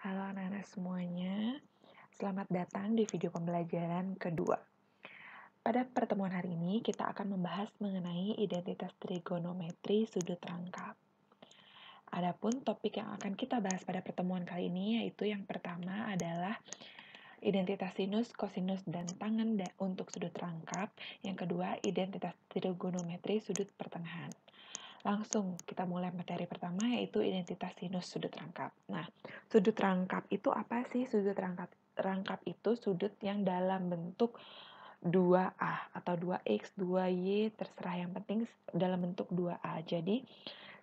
Halo anak-anak semuanya, selamat datang di video pembelajaran kedua. Pada pertemuan hari ini, kita akan membahas mengenai identitas trigonometri sudut rangkap. Adapun topik yang akan kita bahas pada pertemuan kali ini, yaitu yang pertama adalah identitas sinus, kosinus, dan tangen untuk sudut rangkap. Yang kedua, identitas trigonometri sudut pertengahan. Langsung kita mulai materi pertama, yaitu identitas sinus sudut rangkap. Nah, sudut rangkap itu apa sih? Sudut rangkap itu sudut yang dalam bentuk 2A atau 2X, 2Y, terserah, yang penting dalam bentuk 2A. Jadi,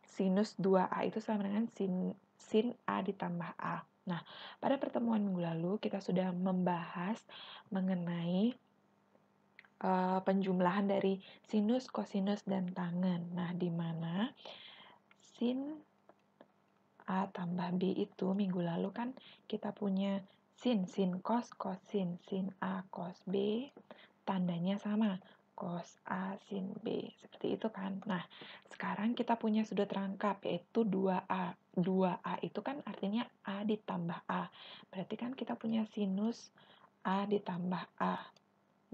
sinus 2A itu sama dengan sin A ditambah A. Nah, pada pertemuan minggu lalu kita sudah membahas mengenai penjumlahan dari sinus, kosinus, dan tangen. Nah, di mana sin A tambah B itu minggu lalu kan kita punya sin cos, sin A cos B, tandanya sama, cos A sin B, seperti itu kan. Nah, sekarang kita punya sudut rangkap, yaitu 2A. 2A itu kan artinya A ditambah A, berarti kan kita punya sinus A ditambah A.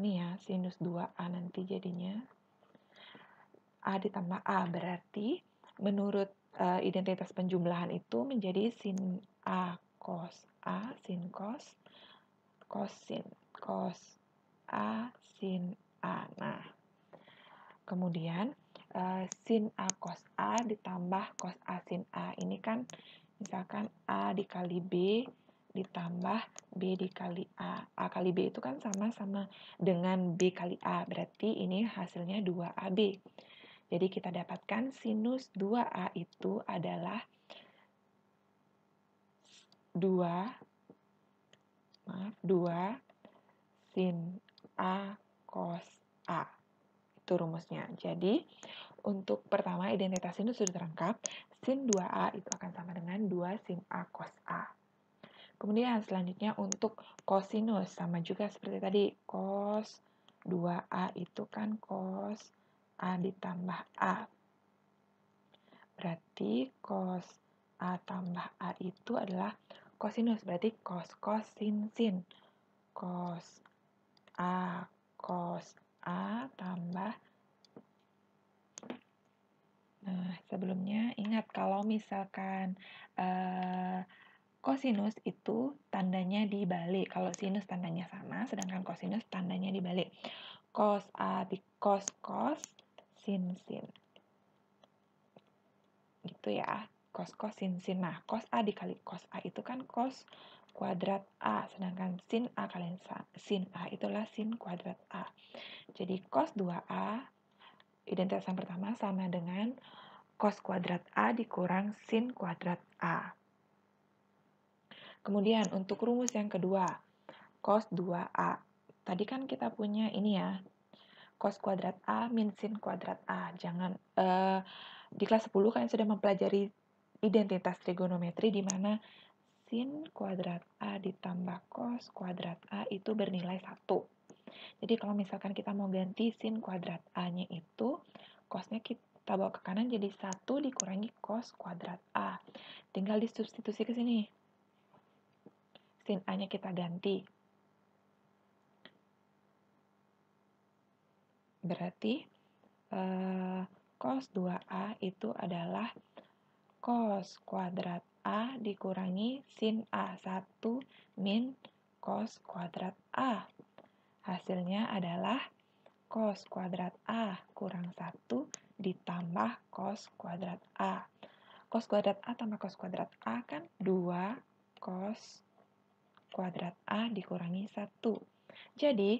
Ini ya, sinus 2A nanti jadinya A ditambah A, berarti menurut identitas penjumlahan itu menjadi sin A cos A, sin cos, sin, cos A, sin A. Nah, kemudian sin A cos A ditambah cos A sin A. Ini kan misalkan A dikali B ditambah B dikali A. A kali B itu kan sama-sama dengan B kali A, berarti ini hasilnya 2AB. Jadi kita dapatkan sinus 2A itu adalah 2 sin A cos A. Itu rumusnya. Jadi, untuk pertama identitas sinus sudut rangkap, sin 2A itu akan sama dengan 2 sin A cos A. Kemudian selanjutnya untuk kosinus, sama juga seperti tadi, cos 2A itu kan cos A ditambah A. Berarti cos A tambah A itu adalah kosinus, berarti cos sin sin. Cos A tambah. Nah, sebelumnya ingat kalau misalkan kosinus itu tandanya dibalik. Kalau sinus tandanya sama, sedangkan kosinus tandanya dibalik. Cos A di cos sin sin. Gitu ya, cos sin sin. Nah, cos A dikali cos A itu kan cos kuadrat A, sedangkan sin A kali sin A itulah sin kuadrat A. Jadi cos 2A identitas yang pertama sama dengan cos kuadrat A dikurang sin kuadrat A. Kemudian untuk rumus yang kedua, cos 2A. Tadi kan kita punya ini ya, cos kuadrat A min sin kuadrat A. Jangan di kelas 10 kalian sudah mempelajari identitas trigonometri di mana sin kuadrat A ditambah cos kuadrat A itu bernilai 1. Jadi kalau misalkan kita mau ganti sin kuadrat A-nya itu, cosnya kita bawa ke kanan jadi 1 dikurangi cos kuadrat A. Tinggal disubstitusi ke sini. Sin A-nya kita ganti. Berarti cos 2A itu adalah cos kuadrat A dikurangi sin A, 1 min cos kuadrat A. Hasilnya adalah cos kuadrat A kurang 1 ditambah cos kuadrat A. Cos kuadrat A tambah cos kuadrat A kan 2 cos kuadrat A dikurangi 1. Jadi,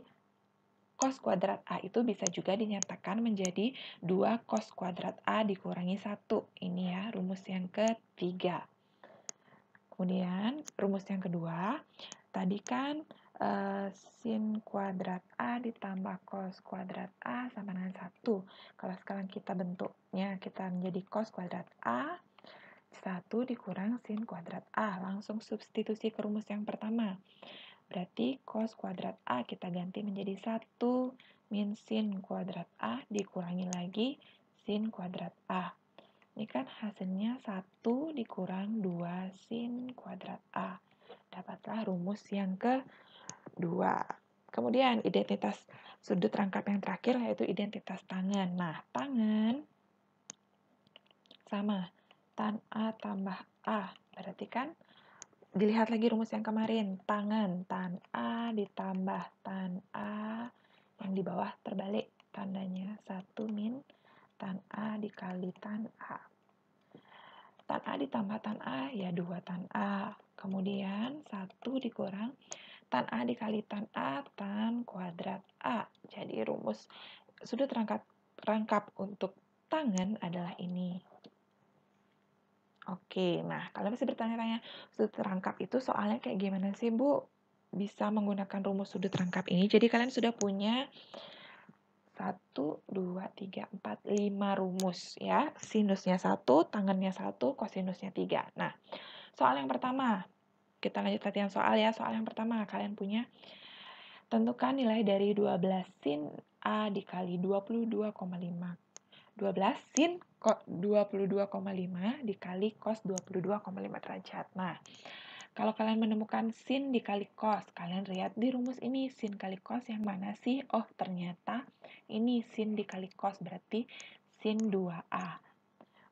cos kuadrat A itu bisa juga dinyatakan menjadi 2 cos kuadrat A dikurangi 1. Ini ya rumus yang ketiga. Kemudian rumus yang kedua, tadi kan sin kuadrat A ditambah cos kuadrat A sama dengan 1. Kalau sekarang kita bentuknya, kita menjadi cos kuadrat A, 1 dikurang sin kuadrat A. Langsung substitusi ke rumus yang pertama. Berarti cos kuadrat A kita ganti menjadi 1 min sin kuadrat A dikurangi lagi sin kuadrat A. Ini kan hasilnya 1 dikurang 2 sin kuadrat A. adalah rumus yang kedua. Kemudian identitas sudut rangkap yang terakhir yaitu identitas tangen. Nah, tangen sama tan A tambah A. Berarti kan dilihat lagi rumus yang kemarin. Tangen, tan A ditambah tan A. Yang di bawah terbalik tandanya. 1 min tan A dikali tan A. Tan A ditambah tan A ya 2 tan A. Kemudian 1 dikurang tan A dikali tan A tan kuadrat A. Jadi rumus sudut rangkap untuk tangen adalah ini. Oke, nah kalian pasti bertanya-tanya, sudut rangkap itu soalnya kayak gimana sih, Bu? Bisa menggunakan rumus sudut rangkap ini. Jadi kalian sudah punya 1, 2, 3, 4, 5 rumus ya. Sinusnya 1, tangennya 1, kosinusnya 3. Nah, soal yang pertama. Kita lanjut latihan soal ya. Soal yang pertama, kalian punya tentukan nilai dari 12 sin A dikali 22,5. 12 sin 22,5 dikali cos 22,5 derajat. Nah, kalau kalian menemukan sin dikali cos, kalian lihat di rumus ini sin kali cos yang mana sih? Oh, ternyata ini sin dikali cos, berarti sin 2A.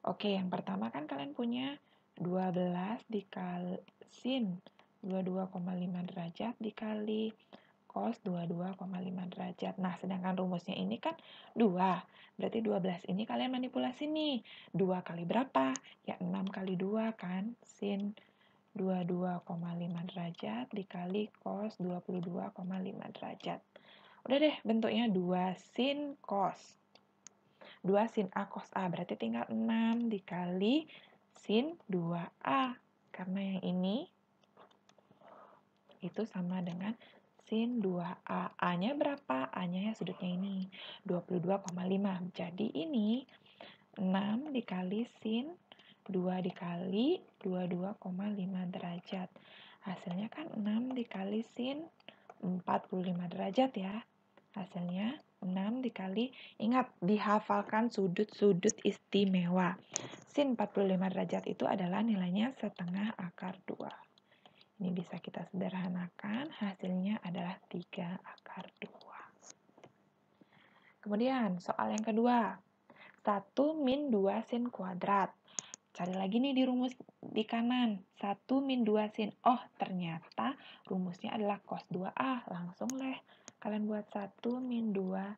Oke, yang pertama kan kalian punya 12 dikali sin 22,5 derajat dikali cos 22,5 derajat. Nah, sedangkan rumusnya ini kan 2. Berarti 12 ini kalian manipulasi nih. 2 kali berapa? Ya 6 kali 2 kan? Sin 22,5 derajat dikali cos 22,5 derajat. Udah deh, bentuknya 2 sin cos. 2 sin A cos A, berarti tinggal 6 dikali sin 2A. Karena yang ini itu sama dengan sin 2A. A-nya berapa? A-nya ya sudutnya ini, 22,5. Jadi ini 6 dikali sin 2 dikali 22,5 derajat. Hasilnya kan 6 dikali sin 45 derajat ya. Hasilnya 6 dikali, ingat dihafalkan sudut-sudut istimewa. Sin 45 derajat itu adalah nilainya setengah akar 2. Ini bisa kita sederhanakan, hasilnya adalah 3 akar 2. Kemudian soal yang kedua. 1 min 2 sin kuadrat. Cari lagi nih di rumus di kanan. 1 min 2 sin. Oh, ternyata rumusnya adalah cos 2A. Langsung deh kalian buat 1 min 2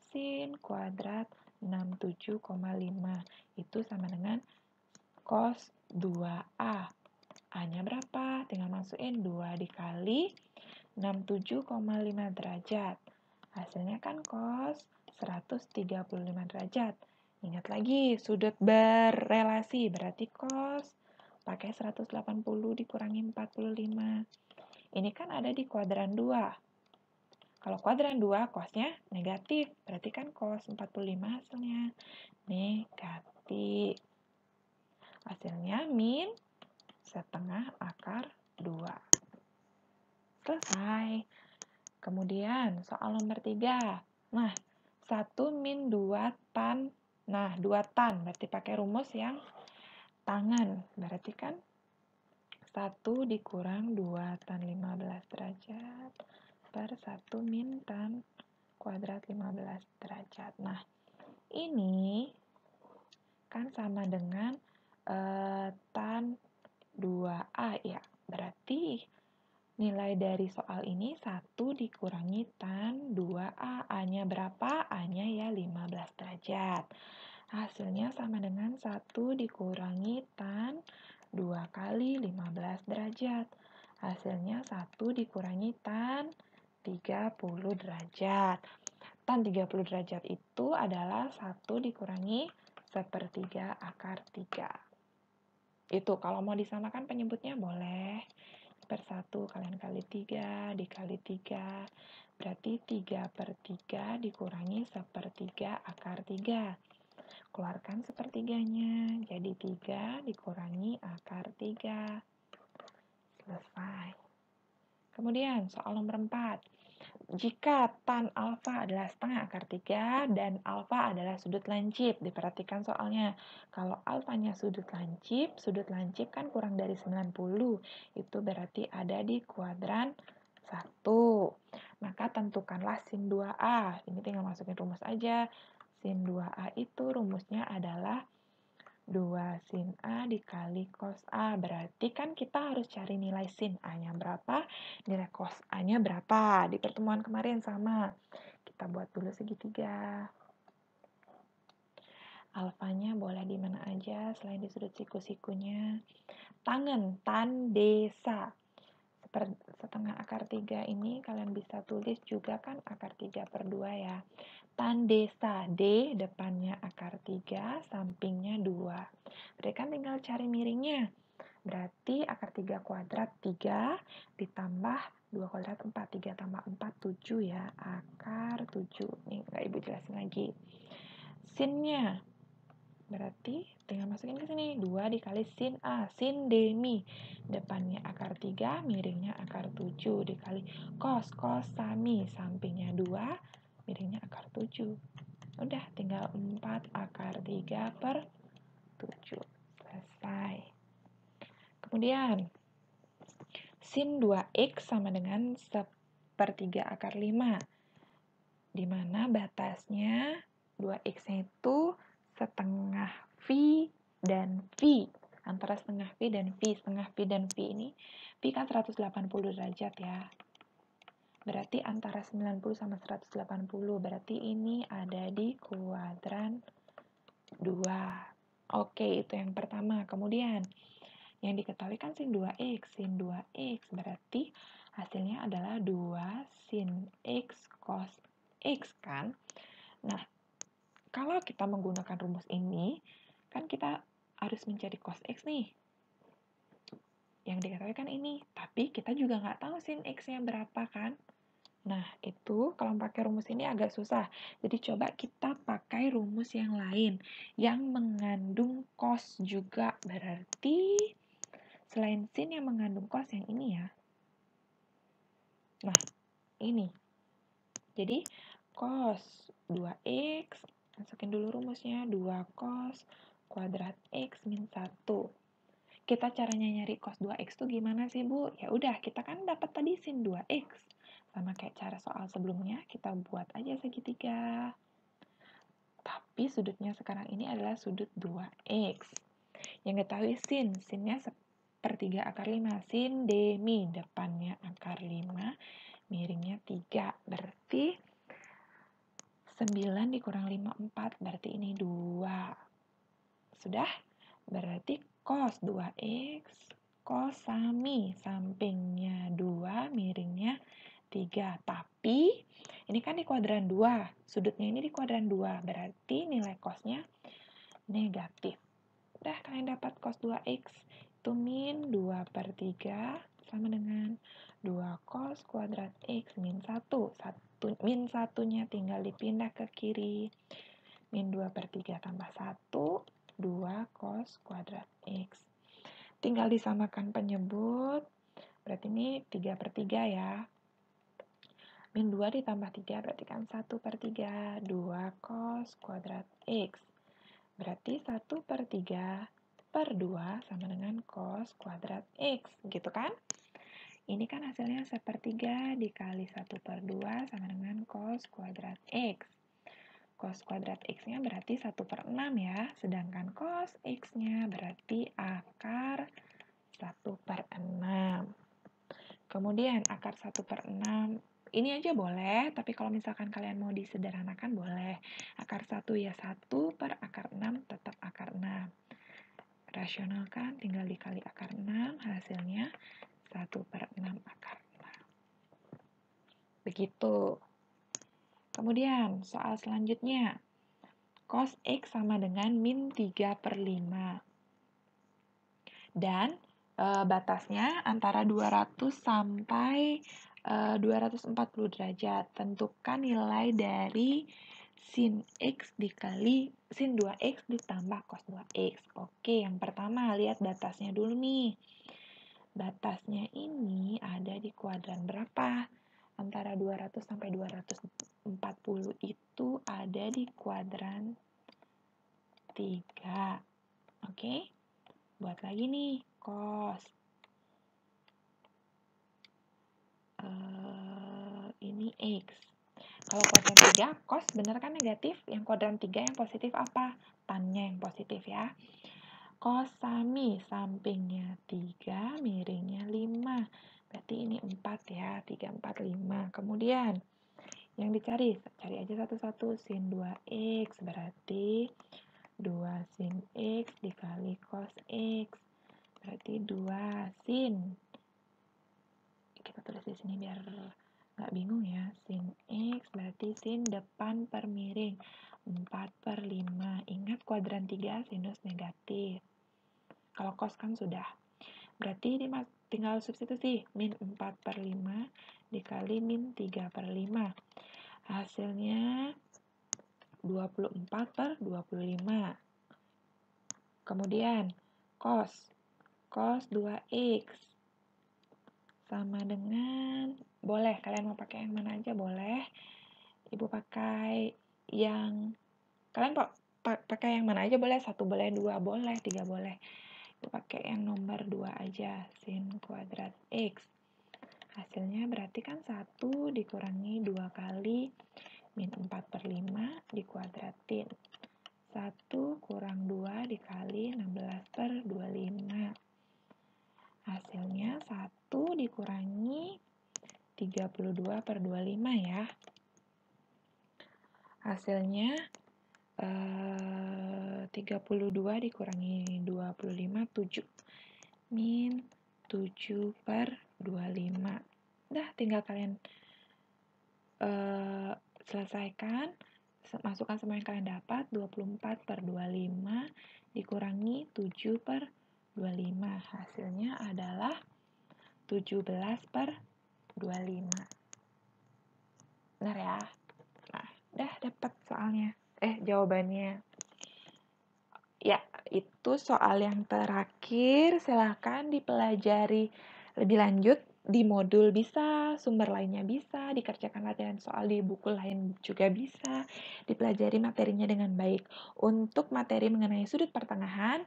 sin kuadrat 67,5. Itu sama dengan cos 2A. A-nya berapa? Tinggal masukin 2 dikali 67,5 derajat. Hasilnya kan cos 135 derajat. Ingat lagi, sudut berrelasi, berarti cos pakai 180 dikurangi 45. Ini kan ada di kuadran 2. Kalau kuadran 2, cosnya negatif, berarti kan cos 45 hasilnya negatif. Hasilnya min setengah akar 2. Selesai. Kemudian soal nomor 3. Nah, 1 min 2 tan. Nah, 2 tan berarti pakai rumus yang tangen. Berarti kan 1 dikurang 2 tan 15 derajat per 1 min tan kuadrat 15 derajat. Nah, ini kan sama dengan tan 2A ya. Berarti nilai dari soal ini 1 dikurangi tan 2A. A-nya berapa? A-nya ya 15 derajat. Hasilnya sama dengan 1 dikurangi tan 2 kali 15 derajat. Hasilnya 1 dikurangi tan 30 derajat. Tan 30 derajat itu adalah 1 dikurangi 1/3 akar 3. Itu kalau mau disamakan penyebutnya boleh. Per 1 kalian kali 3 dikali 3 berarti 3/3 dikurangi 1/3 akar 3. Keluarkan sepertiganya, jadi 3 dikurangi akar 3. Selesai. Kemudian soal nomor 4. Jika tan alfa adalah setengah akar 3 dan alfa adalah sudut lancip, diperhatikan soalnya. Kalau alfanya sudut lancip kan kurang dari 90, itu berarti ada di kuadran 1. Maka tentukanlah sin 2A. Ini tinggal masukin rumus aja. Sin 2A itu rumusnya adalah 2 sin A dikali cos A. Berarti kan kita harus cari nilai sin A-nya berapa, nilai cos A-nya berapa. Di pertemuan kemarin sama. Kita buat dulu segitiga. Alfanya boleh di mana aja selain di sudut siku-sikunya. Tangen, tan desa. Setengah akar 3 ini kalian bisa tulis juga kan akar 3/2 ya. Tan desa, D depannya akar 3, sampingnya 2. Berarti kan tinggal cari miringnya. Berarti akar 3 kuadrat 3 ditambah 2 kuadrat 4. 3 tambah 4, 7 ya. Akar 7. Nih, nggak Ibu jelasin lagi. Sinnya, berarti tinggal masukin ke sini. 2 dikali sin A. Sin demi. Depannya akar 3, miringnya akar 7. Dikali cos. Cos sami. Sampingnya 2, miringnya akar 7. Udah, tinggal 4 akar 3/7. Selesai. Kemudian, sin 2x sama dengan 1/3 akar 5. Di mana batasnya 2x-nya itu setengah V dan V. Antara setengah V dan V. Setengah V dan V ini, V kan 180 derajat ya. Berarti antara 90 sama 180. Berarti ini ada di kuadran 2. Oke, itu yang pertama. Kemudian, yang diketahui kan sin 2x. Sin 2x berarti hasilnya adalah 2 sin x cos x kan. Nah, kalau kita menggunakan rumus ini, kan kita harus mencari cos x nih. Yang diketahui kan ini. Tapi kita juga nggak tahu sin x-nya berapa kan. Nah, itu kalau pakai rumus ini agak susah. Jadi coba kita pakai rumus yang lain yang mengandung cos juga. Berarti selain sin yang mengandung cos yang ini ya. Nah, ini. Jadi cos 2x, masukin dulu rumusnya, 2 cos kuadrat x min 1. Kita caranya nyari cos 2x tuh gimana sih, Bu? Ya udah, kita kan dapat tadi sin 2x. Sama kayak cara soal sebelumnya, kita buat aja segitiga. Tapi sudutnya sekarang ini adalah sudut 2x. Yang ketahui sin, sinnya 1/3 akar 5. Sin demi, depannya akar 5, miringnya 3. Berarti 9 dikurang 5, 4. Berarti ini 2. Sudah? Berarti cos 2x, cos sami, sampingnya 2, miringnya 3. Tapi ini kan di kuadran 2, sudutnya ini di kuadran 2, berarti nilai cosnya negatif. Udah, kalian dapat cos 2x itu min 2/3 sama dengan 2 cos kuadrat x min 1. Min 1-nya tinggal dipindah ke kiri. Min 2/3 tambah 1, 2 cos kuadrat x. Tinggal disamakan penyebut, berarti ini 3/3 ya. Min 2 ditambah 3 berarti kan 1/3, 2 cos kuadrat x. Berarti 1/3/2 sama dengan cos kuadrat x, gitu kan? Ini kan hasilnya 1/3 dikali 1/2 sama dengan cos kuadrat x. Cos kuadrat x-nya berarti 1/6 ya, sedangkan cos x-nya berarti akar 1/6. Kemudian akar 1/6, ini aja boleh, tapi kalau misalkan kalian mau disederhanakan boleh. Akar 1 ya 1 per akar 6 tetap akar 6. Rasional kan, tinggal dikali akar 6, hasilnya 1/6 akar 6. Begitu. Kemudian, soal selanjutnya. Cos X sama dengan min 3/5. Dan batasnya antara 200 sampai 240 derajat. Tentukan nilai dari sin X dikali sin 2X ditambah cos 2X. Oke, yang pertama lihat batasnya dulu nih. Batasnya ini ada di kuadran berapa? antara 200 sampai 240 itu ada di kuadran 3. Oke? Buat lagi nih, cos. Ini X. Kalau kuadran 3, cos bener kan negatif? Yang kuadran 3 yang positif apa? Tannya yang positif ya. Cos sami, sampingnya 3, miringnya 5. Berarti ini 4 ya, 3, 4, 5. Kemudian, yang dicari, cari aja satu-satu. Sin 2X, berarti 2 sin X dikali cos X. Berarti 2 sin. Kita tulis di sini biar nggak bingung ya. Sin X berarti sin depan per miring. 4/5. Ingat kuadran 3 sinus negatif. Kalau cos kan sudah. Berarti ini tinggal substitusi. Min 4/5 dikali min 3/5. Hasilnya 24/25. Kemudian cos 2X sama dengan, boleh kalian mau pakai yang mana aja boleh. Ibu pakai yang, kalian pakai yang mana aja boleh, 1 boleh, 2 boleh, 3 boleh. Ibu pakai yang nomor 2 aja, sin kuadrat X. Hasilnya berarti kan 1 dikurangi 2 kali min 4/5 dikuadratin. 1 kurang 2 dikali 16/25. Hasilnya 1 dikurangi 32/25 ya. Hasilnya 32 dikurangi 25, 7. Min 7/25. Dah, tinggal kalian selesaikan. Masukkan semua yang kalian dapat. 24/25 dikurangi 7/25. Hasilnya adalah 17/25. Benar ya? Nah, udah dapat soalnya. Jawabannya. Ya, itu soal yang terakhir. Silahkan dipelajari lebih lanjut di modul bisa, sumber lainnya bisa, dikerjakan latihan soal di buku lain juga bisa, dipelajari materinya dengan baik. Untuk materi mengenai sudut pertengahan,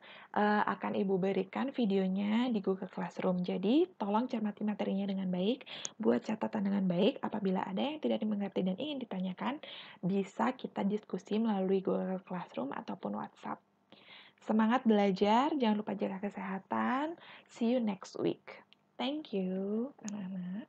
akan Ibu berikan videonya di Google Classroom. Jadi, tolong cermati materinya dengan baik, buat catatan dengan baik. Apabila ada yang tidak dimengerti dan ingin ditanyakan, bisa kita diskusi melalui Google Classroom ataupun WhatsApp. Semangat belajar, jangan lupa jaga kesehatan. See you next week. Thank you, anak-anak.